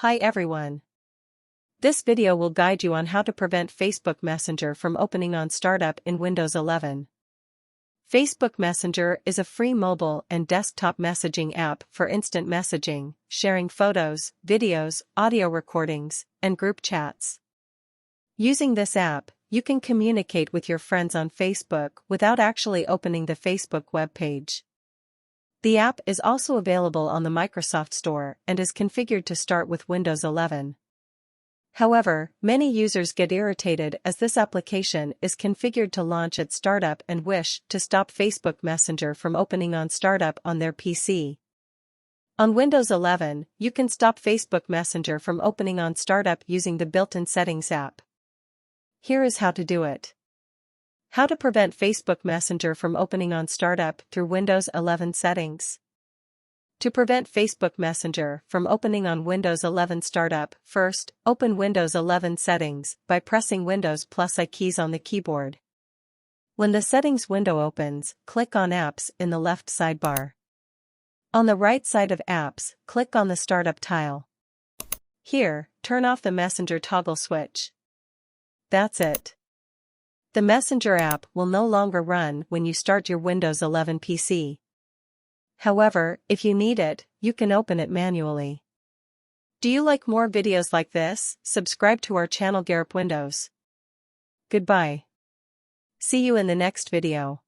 Hi everyone. This video will guide you on how to prevent Facebook Messenger from opening on startup in Windows 11. Facebook Messenger is a free mobile and desktop messaging app for instant messaging, sharing photos, videos, audio recordings, and group chats. Using this app, you can communicate with your friends on Facebook without actually opening the Facebook web page. The app is also available on the Microsoft Store and is configured to start with Windows 11. However, many users get irritated as this application is configured to launch at startup and wish to stop Facebook Messenger from opening on startup on their PC. On Windows 11, you can stop Facebook Messenger from opening on startup using the built-in Settings app. Here is how to do it. How to prevent Facebook Messenger from opening on startup through Windows 11 settings. To prevent Facebook Messenger from opening on Windows 11 startup, first, open Windows 11 settings by pressing Windows +I keys on the keyboard. When the settings window opens, click on Apps in the left sidebar. On the right side of Apps, click on the Startup tile. Here, turn off the Messenger toggle switch. That's it. The Messenger app will no longer run when you start your Windows 11 PC. However, if you need it, you can open it manually. Do you like more videos like this? Subscribe to our channel Garip Windows. Goodbye. See you in the next video.